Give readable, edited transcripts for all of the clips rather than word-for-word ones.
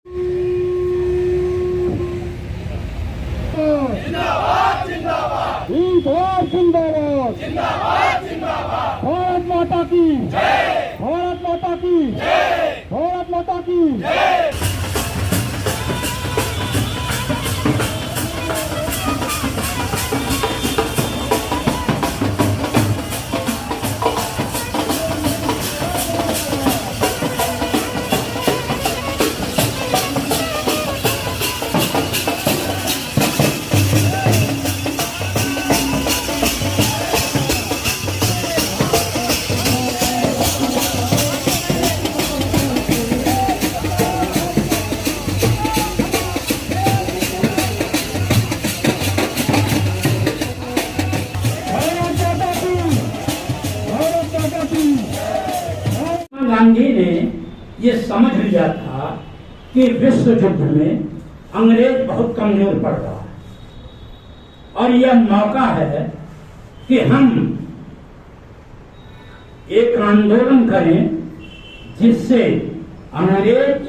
जिंदाबाद जिंदाबाद जिंदाबाद जिंदाबाद जिंदाबाद भारत माता की जय भारत माता की जय भारत माता की जय गांधी ने ये समझ लिया था कि विश्व युद्ध में अंग्रेज बहुत कमजोर पड़ रहा है और यह मौका है कि हम एक आंदोलन करें जिससे अंग्रेज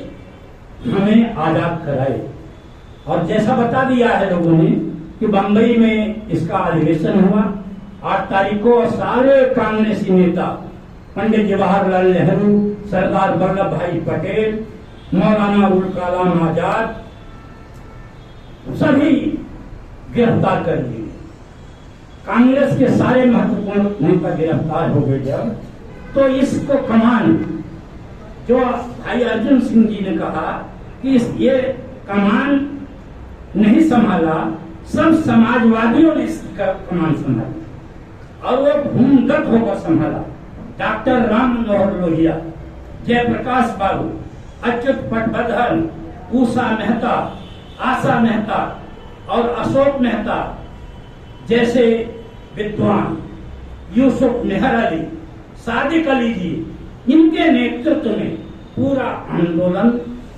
हमें आजाद कराए। और जैसा बता दिया है लोगों ने कि बंबई में इसका अधिवेशन हुआ 8 तारीख को, और सारे कांग्रेसी नेता पंडित जवाहरलाल नेहरू, सरदार वल्लभ भाई पटेल, मौलाना अबुल कलाम आजाद सभी गिरफ्तार कर लिए। कांग्रेस के सारे महत्वपूर्ण नेता गिरफ्तार हो गए जब, तो इसको कमान जो भाई अर्जुन सिंह जी ने कहा कि ये कमान नहीं संभाला, सब समाजवादियों ने इसका कमान संभाला और वो भूमिगत होकर संभाला। डॉक्टर राम मनोहर लोहिया, जयप्रकाश बाबू, अच्युत पटवर्धन, उषा मेहता, आशा मेहता और अशोक मेहता जैसे विद्वान, यूसुफ मेहर अली, सादिक अली जी, इनके नेतृत्व में पूरा आंदोलन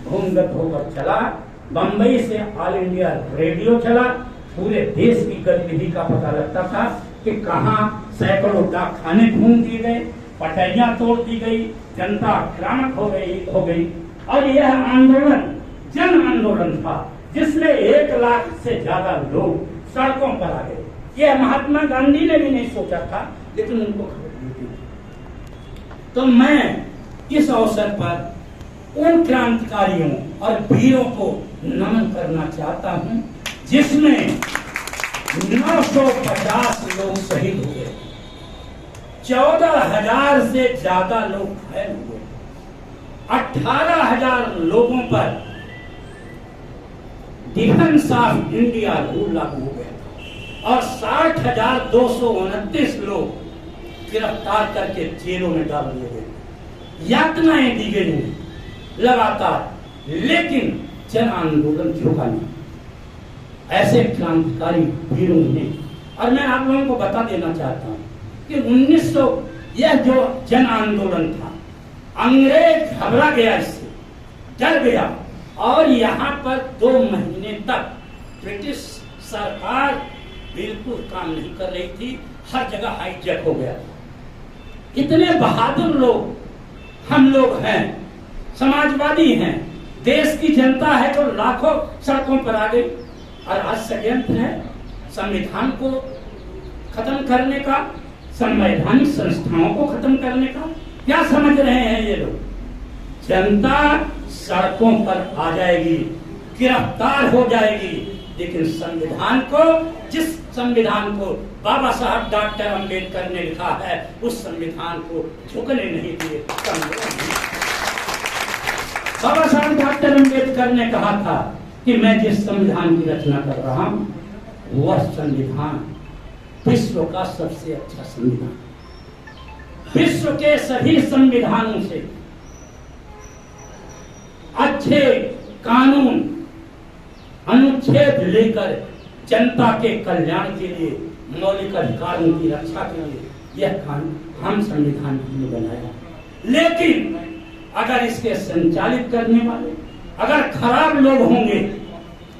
भूमिगत होकर चला। बंबई से ऑल इंडिया रेडियो चला, पूरे देश की गतिविधि का पता लगता था कि कहाँ सैकड़ों डाक खाने घूम दिए गए, पटरियां तोड़ दी गई, जनता आक्रामक हो गई। और यह आंदोलन जन आंदोलन था जिसमें 1 लाख से ज्यादा लोग सड़कों पर आ गए। यह महात्मा गांधी ने भी नहीं सोचा था, लेकिन उनको खबर थी। तो मैं इस अवसर पर उन क्रांतिकारियों और वीरों को नमन करना चाहता हूं जिसमें 950 लोग शहीद हुए, 14,000 से ज्यादा लोग घायल हुए, 18,000 लोगों पर डिफेंस ऑफ इंडिया रूल लागू हो गया और 60,229 लोग गिरफ्तार करके जेलों में डाल दिए गए, यातनाएं दी गई लगातार, लेकिन जन आंदोलन झुका नहीं। ऐसे क्रांतिकारी वीरों ने, और मैं आप लोगों को बता देना चाहता हूं कि 1900 यह जो जन आंदोलन था, अंग्रेज घबरा गया, इससे डर गया और यहाँ पर 2 महीने तक ब्रिटिश सरकार बिल्कुल काम नहीं कर रही थी, हर जगह हाईजैक हो गया। इतने बहादुर लोग हम लोग हैं, समाजवादी हैं, देश की जनता है तो लाखों सड़कों पर आ गई। और आज षड्यंत्र है संविधान को खत्म करने का, संवैधानिक संस्थाओं को खत्म करने का। क्या समझ रहे हैं ये लोग? जनता सड़कों पर आ जाएगी, गिरफ्तार हो जाएगी, लेकिन संविधान को, जिस संविधान को बाबा साहब डॉक्टर अंबेडकर ने लिखा है, उस संविधान को झुकने नहीं दिए। बाबा साहब डॉक्टर अंबेडकर ने कहा था कि मैं जिस संविधान की रचना कर रहा हूं वह संविधान विश्व का सबसे अच्छा संविधान, विश्व के सभी संविधानों से अच्छे कानून, अनुच्छेद लेकर जनता के कल्याण के लिए, मौलिक अधिकारों की रक्षा के लिए यह कानून हम संविधान ने बनाया। लेकिन अगर इसके संचालित करने वाले अगर खराब लोग होंगे,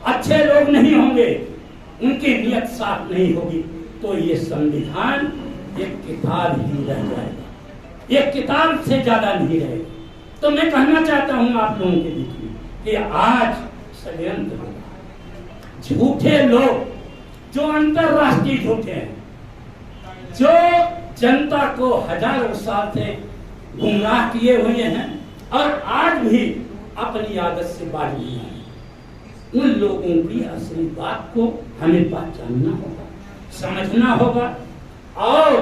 अच्छे लोग नहीं होंगे, उनकी नियत साफ नहीं होगी, तो ये संविधान एक किताब ही रह जाएगा, एक किताब से ज्यादा नहीं रहेगा। तो मैं कहना चाहता हूं आप लोगों के बीच में कि आज षड्यंत्र होगा। झूठे लोग जो अंतरराष्ट्रीय झूठे हैं, जो जनता को हजारों साल से गुमराह किए हुए हैं और आज भी अपनी आदत से बाहर नहीं आए, उन लोगों की असली बात को हमें पहचानना होगा, समझना होगा और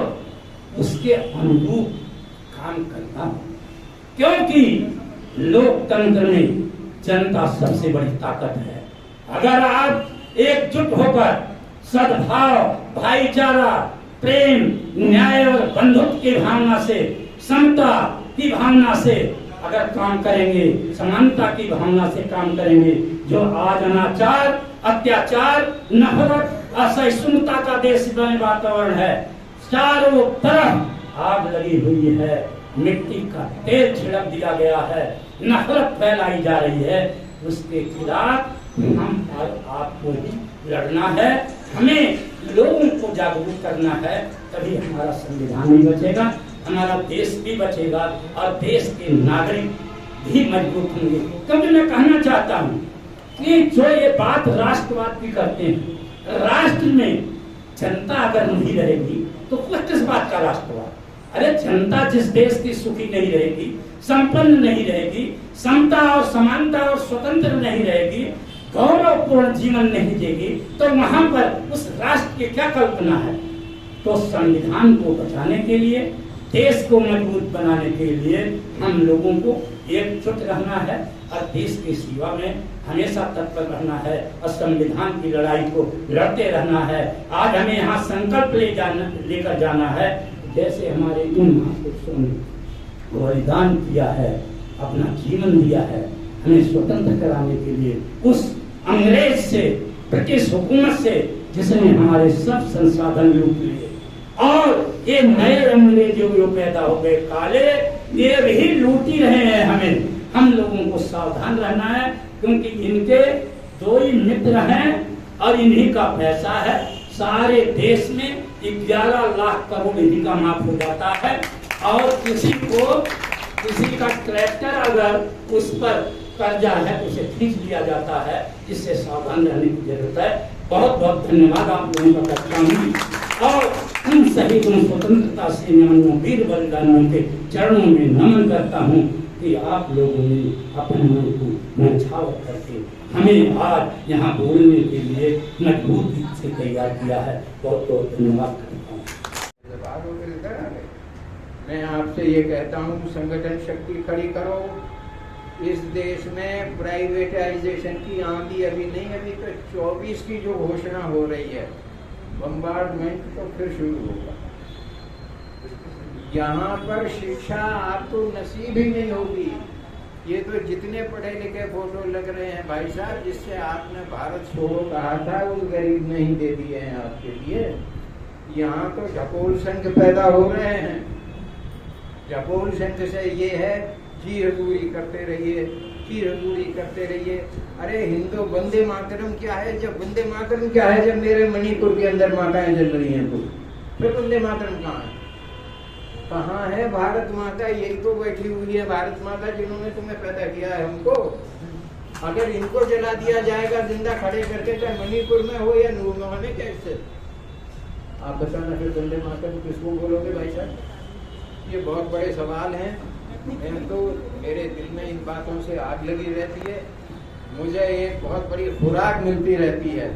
उसके अनुरूप काम करना होगा। क्योंकि लोकतंत्र में जनता सबसे बड़ी ताकत है। अगर आप एकजुट होकर सद्भाव, भाईचारा, प्रेम, न्याय और बंधुत्व की भावना से, समता की भावना से अगर काम करेंगे, समानता की भावना से काम करेंगे, जो आज अनाचार, अत्याचार, नफरत, असहिष्णुता का देश में वातावरण है, चारों तरफ आग लगी हुई है, मिट्टी का तेल छिड़क दिया गया है, नफरत फैलाई जा रही है, उसके खिलाफ हम आपको ही लड़ना है। हमें लोगों को जागरूक करना है, तभी हमारा संविधान भी बचेगा, हमारा देश भी बचेगा और देश के नागरिक भी मजबूत होंगे। क्योंकि मैं कहना चाहता हूँ कि जो ये बात राष्ट्रवाद की करते हैं, राष्ट्र में जनता अगर नहीं रहेगी तो किस बात का राष्ट्रवाद? अरे जनता जिस देश की सुखी नहीं रहेगी, संपन्न नहीं रहेगी, समता और समानता और स्वतंत्र नहीं रहेगी, गौरवपूर्ण जीवन नहीं देगी, तो वहां पर उस राष्ट्र की क्या कल्पना है? तो संविधान को बचाने के लिए, देश को मजबूत बनाने के लिए हम लोगों को एकजुट रहना है और देश की सेवा में हमेशा तत्पर रहना है और संविधान की लड़ाई को लड़ते रहना है। आज हमें यहाँ संकल्प लेकर जाना है, जैसे हमारे इन महापुरुषों ने बलिदान किया है, अपना जीवन दिया है हमें स्वतंत्र कराने के लिए, उस अंग्रेज से, ब्रिटिश हुकूमत से जिसने हमारे सब संसाधन लूट लिए, और ये नए अंग्रेज जो पैदा हो गए काले, ये भी लूट ही रहे हैं हमें। हम लोगों को सावधान रहना है, क्योंकि इनके दो ही मित्र हैं और इन्हीं का पैसा है। सारे देश में 11 लाख करोड़ इन्हीं का माफ हो जाता है, और किसी का ट्रैक्टर अगर उस पर कर्जा है तो उसे खींच लिया जाता है। इससे सावधान रहने की जरूरत है। बहुत बहुत धन्यवाद आप लोगों का करता हूँ और उन शहीदों, स्वतंत्रता सेनानियों, वीर बलिदानियों के चरणों में नमन करता हूँ कि आप लोगों ने अपने मन को न्यौछावर करके हमें आज यहाँ बोलने के लिए मजबूत से तैयार किया है। बहुत बहुत धन्यवाद करता हूँ। मैं आपसे ये कहता हूँ, संगठन शक्ति खड़ी करो। इस देश में प्राइवेटाइजेशन की आंधी अभी नहीं, अभी तो 24 की जो घोषणा हो रही है, बम्बार्डमेंट तो फिर शुरू होगा। यहाँ पर शिक्षा आपको नसीब ही नहीं होगी। ये तो जितने पढ़े लिखे फोटो लग रहे हैं भाई साहब, जिससे आपने भारत छोड़ो कहा था, वो गरीब नहीं दे दिए हैं आपके लिए। यहाँ तो ढकोल संघ पैदा हो रहे हैं। ढकोल संघ से ये है की हजूरी करते रहिए, की हजूरी करते रहिए। अरे हिंदू वंदे मातरम क्या है? जब वंदे मातरम क्या है, जब मेरे मणिपुर के अंदर माताएं जल रही हैं, तो फिर वंदे मातरम कहाँ है? कहाँ है भारत माता? यही तो बैठी हुई है भारत माता, जिन्होंने तुम्हें पैदा किया है हमको। अगर इनको जला दिया जाएगा जिंदा खड़े करके, चाहे मणिपुर में हो या नूरमहल में, कैसे? आप बताना फिर वंदे मातरम किसको बोलोगे भाई साहब? ये बहुत बड़े सवाल हैं। मैं तो मेरे दिल में इन बातों से आग लगी रहती है। मुझे एक बहुत बड़ी खुराक मिलती रहती है,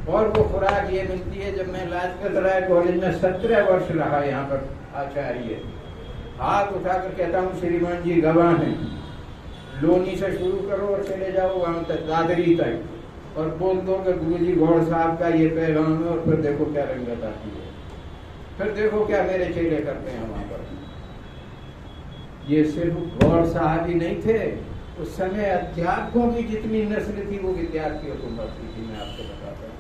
और वो खुराक ये मिलती है, जब मैं लाजपत राय कॉलेज में 17 वर्ष रहा यहाँ पर आचार्य, हाथ उठाकर कहता हूँ श्रीमान जी गवाह हैं, लोनी से शुरू करो और चले जाओ वहाँ तक, दादरी तक, और बोल दो कि गुरुजी गौड़ साहब का ये पैगाम है, और फिर देखो क्या रंगत आती है। फिर देखो क्या मेरे चेले करते हैं वहाँ पर। ये सिर्फ गौड़ साहब ही नहीं थे, उस समय अध्यापकों की जितनी नस्ल थी वो विद्यार्थियों को बढ़ती थी। मैं आपको बताता हूँ,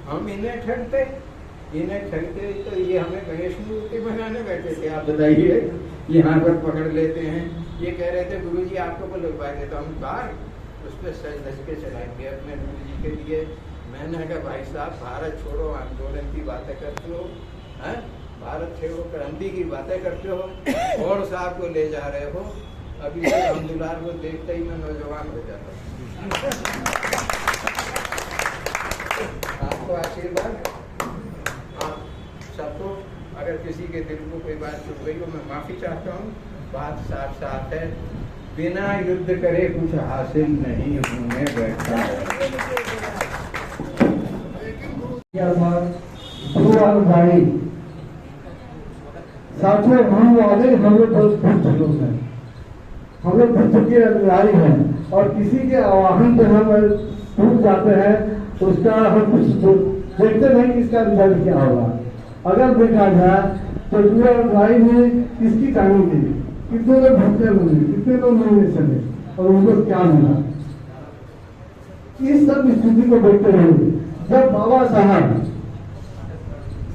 हम इन्हें ठगते तो ये हमें गणेश मूर्ति बनाने बैठे थे। आप बताइए, यहाँ पर पकड़ लेते हैं। ये कह रहे थे गुरुजी आपको को लगवा देता हूँ कार, उस पर सज धज के चलाएंगे अपने गुरुजी के लिए। मैंने कहा भाई साहब, भारत छोड़ो आंदोलन की बातें करते हो, हैं? भारत छोड़ो क्रांति की बातें करते हो, और साहब को ले जा रहे हो। अभी से रामदुलार को देखते ही मैं नौजवान हो जाता हूँ। आपको आशीर्वाद। आप सबको, अगर किसी के दिल को कोई बात चुभ गई हो मैं माफी चाहता हूँ। बात साफ साफ है, बिना युद्ध करे कुछ हासिल नहीं होने बैठा है। भाई साथियों, हम वाले हम लोग बहुत लोग हैं, हम लोग बहुत चुके अधिकारी हैं और किसी के आह्वान पे हम टूट जाते हैं तो उसका हम कुछ देखते नहीं कि इसका रिजल्ट क्या होगा। अगर देखा जाए तो पूरा भाई ने किसकी कहानी दी, कितने लोग भूखे बने, कितने लोग नहीं चले और उनको क्या मिला। इस सब स्थिति को देखते हुए जब बाबा साहब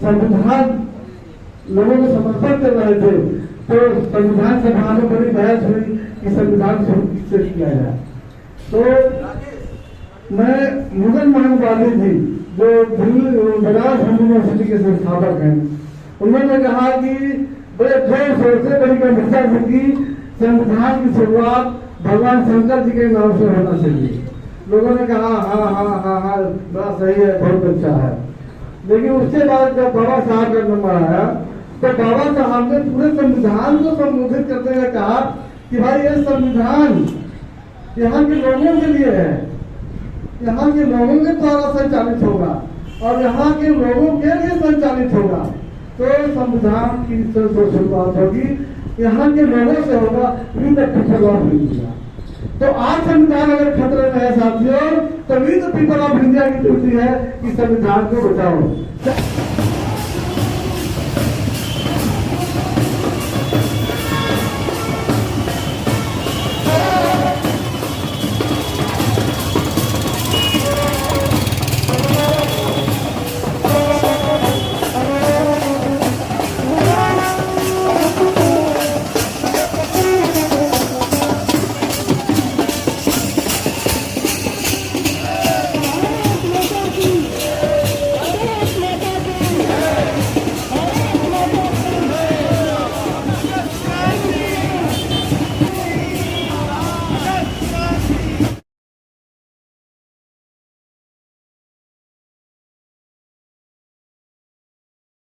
संविधान लोगों को समर्पण कर रहे थे तो संविधान सभा में बड़ी बहस हुई कि संविधान शुरू किससे किया जाए। तो मैं मुगल मानवादी जी जो बनारस हिंदू यूनिवर्सिटी के संस्थापक हैं, उन्होंने कहा कि बड़े जोर शोर से बड़ी गंभीरता से की संविधान की शुरुआत भगवान शंकर जी के नाम से होना चाहिए। लोगों ने कहा हाँ हाँ हाँ हाँ बड़ा सही है, बहुत अच्छा है। लेकिन उसके बाद जब बाबा साहब का नंबर आया तो बाबा साहब ने पूरे संविधान को संबोधित करते हुए कहा कि भाई ये संविधान यहाँ के लोगों के लिए है, यहाँ के लोगों के द्वारा संचालित होगा और यहाँ के लोगों के लिए संचालित होगा। तो संविधान की शुरुआत होगी, यहाँ के लोगों से होगा, पीपल ऑफ इंडिया। तो आज संविधान अगर खतरे में है साथियों, तभी तो पीपल ऑफ इंडिया की ड्यूटी है कि संविधान को बचाओ।